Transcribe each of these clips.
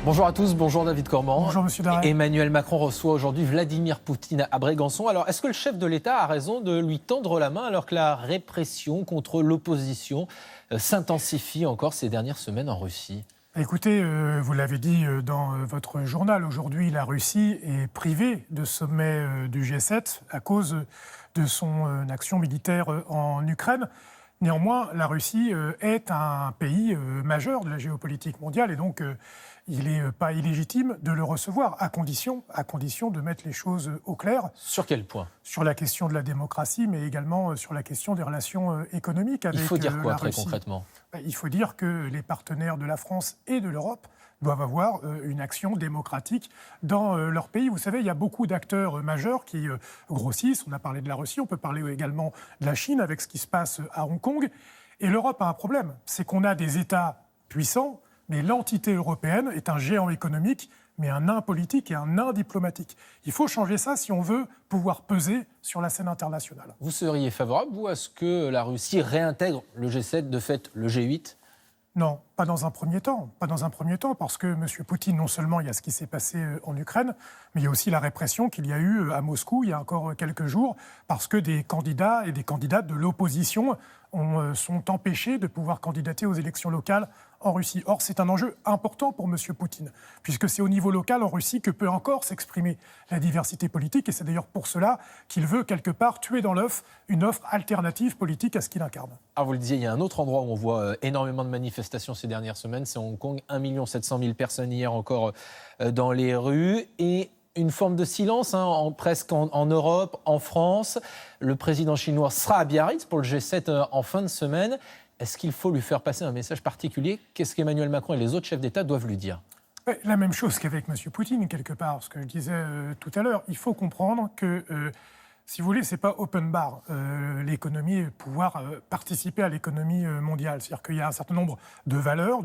Bonjour à tous, bonjour David Cormand. Bonjour Monsieur Darret. Emmanuel Macron reçoit aujourd'hui Vladimir Poutine à Brégançon. Alors, est-ce que le chef de l'État a raison de lui tendre la main alors que la répression contre l'opposition s'intensifie encore ces dernières semaines en Russie ? Écoutez, vous l'avez dit dans votre journal, aujourd'hui la Russie est privée de sommet du G7 à cause de son action militaire en Ukraine. Néanmoins, la Russie est un pays majeur de la géopolitique mondiale et donc il n'est pas illégitime de le recevoir, à condition de mettre les choses au clair. Sur quel point ? Sur la question de la démocratie, mais également sur la question des relations économiques avec la Russie. Il faut dire quoi très concrètement ? Il faut dire que les partenaires de la France et de l'Europe doivent avoir une action démocratique dans leur pays. Vous savez, il y a beaucoup d'acteurs majeurs qui grossissent. On a parlé de la Russie, on peut parler également de la Chine avec ce qui se passe à Hong Kong. Et l'Europe a un problème, c'est qu'on a des États puissants, mais l'entité européenne est un géant économique, mais un nain politique et un nain diplomatique. Il faut changer ça si on veut pouvoir peser sur la scène internationale. Vous seriez favorable, vous, à ce que la Russie réintègre le G7, de fait le G8 ? Non, pas dans un premier temps. Pas dans un premier temps, parce que M. Poutine, non seulement il y a ce qui s'est passé en Ukraine, mais il y a aussi la répression qu'il y a eu à Moscou il y a encore quelques jours, parce que des candidats et des candidates de l'opposition sont empêchés de pouvoir candidater aux élections locales en Russie. Or, c'est un enjeu important pour M. Poutine, puisque c'est au niveau local en Russie que peut encore s'exprimer la diversité politique, et c'est d'ailleurs pour cela qu'il veut quelque part tuer dans l'œuf une offre alternative politique à ce qu'il incarne. Ah, vous le disiez, il y a un autre endroit où on voit énormément de manifestations ces dernières semaines, c'est Hong Kong, 1 700 000 personnes hier encore dans les rues, et une forme de silence, presque en Europe, en France. Le président chinois sera à Biarritz pour le G7 en fin de semaine. Est-ce qu'il faut lui faire passer un message particulier ? Qu'est-ce qu'Emmanuel Macron et les autres chefs d'État doivent lui dire ? La même chose qu'avec M. Poutine, quelque part. Ce que je disais tout à l'heure, il faut comprendre que, si vous voulez, ce n'est pas open bar, l'économie, pouvoir participer à l'économie mondiale. C'est-à-dire qu'il y a un certain nombre de valeurs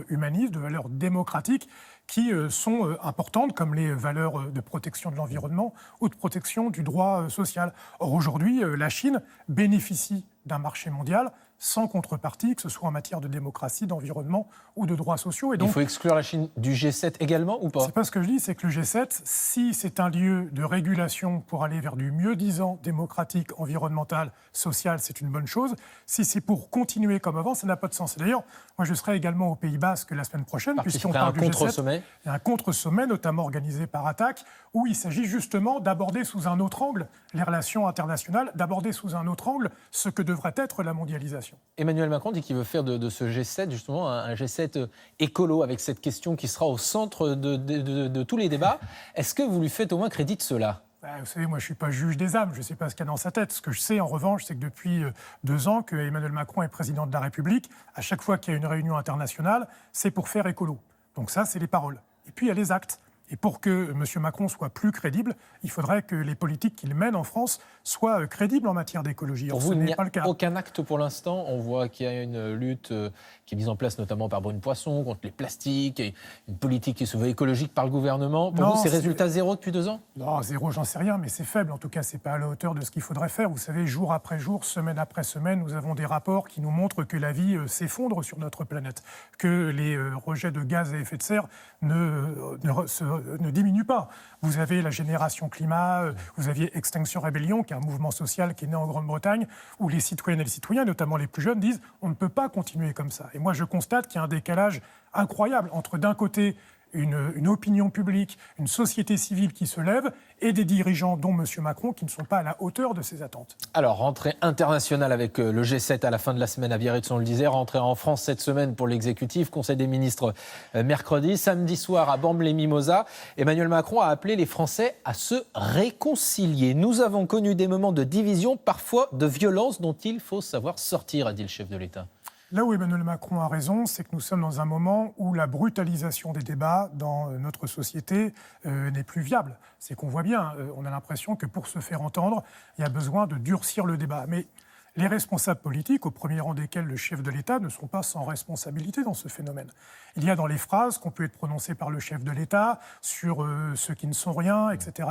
humanistes, de valeurs démocratiques, qui sont importantes, comme les valeurs de protection de l'environnement ou de protection du droit social. Or, aujourd'hui, la Chine bénéficie d'un marché mondial sans contrepartie, que ce soit en matière de démocratie, d'environnement ou de droits sociaux. Et donc, il faut exclure la Chine du G7 également ou pas ? C'est pas ce que je dis, c'est que le G7, si c'est un lieu de régulation pour aller vers du mieux-disant démocratique, environnemental, social, c'est une bonne chose. Si c'est pour continuer comme avant, ça n'a pas de sens. Et d'ailleurs, moi je serai également au Pays Basque la semaine prochaine, puisqu'on parle du G7. Il y a un contre-sommet, notamment organisé par ATTAC, où il s'agit justement d'aborder sous un autre angle les relations internationales, d'aborder sous un autre angle ce que devrait être la mondialisation. Emmanuel Macron dit qu'il veut faire de ce G7 justement un G7 écolo, avec cette question qui sera au centre de tous les débats. Est-ce que vous lui faites au moins crédit de cela ? Vous savez, moi je ne suis pas juge des âmes, je ne sais pas ce qu'il y a dans sa tête. Ce que je sais en revanche, c'est que depuis 2 ans que Emmanuel Macron est président de la République, à chaque fois qu'il y a une réunion internationale, c'est pour faire écolo. Donc ça, c'est les paroles. Et puis il y a les actes. Et pour que M. Macron soit plus crédible, il faudrait que les politiques qu'il mène en France soient crédibles en matière d'écologie. Pour vous, il n'y a aucun acte pour l'instant. On voit qu'il y a une lutte qui est mise en place notamment par Brune Poisson contre les plastiques, et une politique qui se veut écologique par le gouvernement. Pour vous, c'est résultat zéro depuis 2 ans ? Non, zéro, j'en sais rien, mais c'est faible. En tout cas, ce n'est pas à la hauteur de ce qu'il faudrait faire. Vous savez, jour après jour, semaine après semaine, nous avons des rapports qui nous montrent que la vie s'effondre sur notre planète, que les rejets de gaz à effet de serre ne diminuent pas. Vous avez la Génération Climat, vous aviez Extinction Rebellion, qui est un mouvement social qui est né en Grande-Bretagne, où les citoyennes et les citoyens, notamment les plus jeunes, disent « on ne peut pas continuer comme ça ». Et moi, je constate qu'il y a un décalage incroyable entre, d'un côté, une opinion publique, une société civile qui se lève, et des dirigeants, dont M. Macron, qui ne sont pas à la hauteur de ces attentes. Alors, rentrée internationale avec le G7 à la fin de la semaine à Biarritz, on le disait, rentrée en France cette semaine pour l'exécutif, Conseil des ministres mercredi, samedi soir à Bormes-les-Mimosas. Emmanuel Macron a appelé les Français à se réconcilier. Nous avons connu des moments de division, parfois de violence, dont il faut savoir sortir, a dit le chef de l'État. Là où Emmanuel Macron a raison, c'est que nous sommes dans un moment où la brutalisation des débats dans notre société n'est plus viable. C'est qu'on voit bien, on a l'impression que pour se faire entendre, il y a besoin de durcir le débat. Mais les responsables politiques, au premier rang desquels le chef de l'État, ne sont pas sans responsabilité dans ce phénomène. Il y a dans les phrases qu'on peut être prononcées par le chef de l'État sur ceux qui ne sont rien, etc.,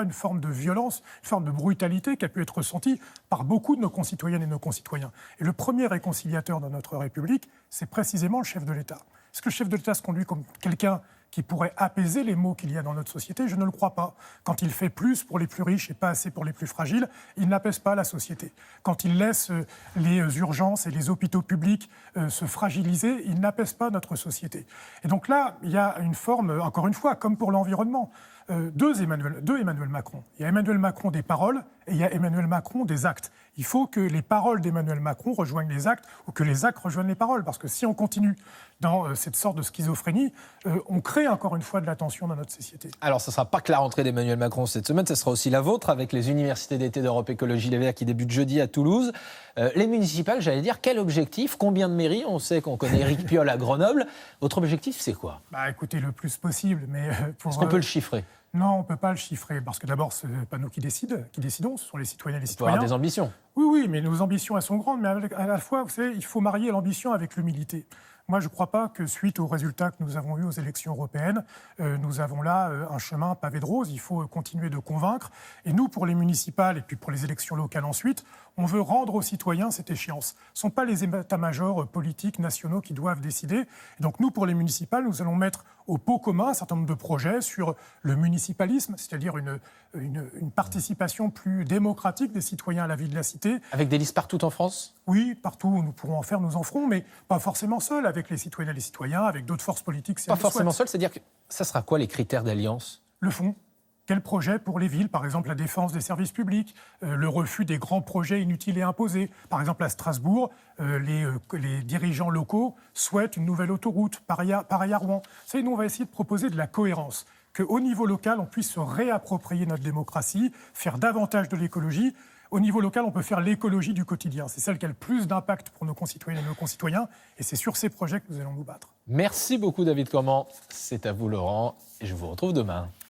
une forme de violence, une forme de brutalité qui a pu être ressentie par beaucoup de nos concitoyennes et nos concitoyens. Et le premier réconciliateur dans notre République, c'est précisément le chef de l'État. Est-ce que le chef de l'État se conduit comme quelqu'un qui pourrait apaiser les maux qu'il y a dans notre société, je ne le crois pas. Quand il fait plus pour les plus riches et pas assez pour les plus fragiles, il n'apaise pas la société. Quand il laisse les urgences et les hôpitaux publics se fragiliser, il n'apaise pas notre société. Et donc là, il y a une forme, encore une fois, comme pour l'environnement, deux Emmanuel Macron. Il y a Emmanuel Macron des paroles et il y a Emmanuel Macron des actes. Il faut que les paroles d'Emmanuel Macron rejoignent les actes ou que les actes rejoignent les paroles. Parce que si on continue dans cette sorte de schizophrénie, on crée encore une fois de la tension dans notre société. Alors, ce ne sera pas que la rentrée d'Emmanuel Macron cette semaine, ce sera aussi la vôtre avec les universités d'été d'Europe Écologie Les Verts qui débutent jeudi à Toulouse. Les municipales, j'allais dire, quel objectif? Combien de mairies? On sait qu'on connaît Éric Piolle à Grenoble. Votre objectif, c'est quoi? Écoutez, le plus possible. Mais Est-ce qu'on peut le chiffrer? Non, on ne peut pas le chiffrer, parce que d'abord, ce n'est pas nous qui décidons, ce sont les citoyennes et les Il faut citoyens. avoir des ambitions. Oui, mais nos ambitions, elles sont grandes, mais à la fois, vous savez, il faut marier l'ambition avec l'humilité. Moi, je ne crois pas que suite aux résultats que nous avons eus aux élections européennes, nous avons là un chemin pavé de roses. Il faut continuer de convaincre. Et nous, pour les municipales et puis pour les élections locales ensuite, on veut rendre aux citoyens cette échéance. Ce ne sont pas les états-majors politiques nationaux qui doivent décider. Et donc nous, pour les municipales, nous allons mettre au pot commun un certain nombre de projets sur le municipalisme, c'est-à-dire une participation plus démocratique des citoyens à la vie de la cité. Avec des listes partout en France? Oui, partout où nous pourrons en faire, nous en ferons, mais pas forcément seuls, avec les citoyennes et les citoyens, avec d'autres forces politiques. Pas forcément seuls, c'est-à-dire que ça sera quoi les critères d'alliance? Le fond. Quel projet pour les villes? Par exemple, la défense des services publics, le refus des grands projets inutiles et imposés. Par exemple, à Strasbourg, les dirigeants locaux souhaitent une nouvelle autoroute, pareil à Rouen. Vous savez, nous, on va essayer de proposer de la cohérence, qu'au niveau local, on puisse se réapproprier notre démocratie, faire davantage de l'écologie. Au niveau local, on peut faire l'écologie du quotidien. C'est celle qui a le plus d'impact pour nos concitoyennes et nos concitoyens. Et c'est sur ces projets que nous allons nous battre. Merci beaucoup, David Cormand. C'est à vous, Laurent. Et je vous retrouve demain.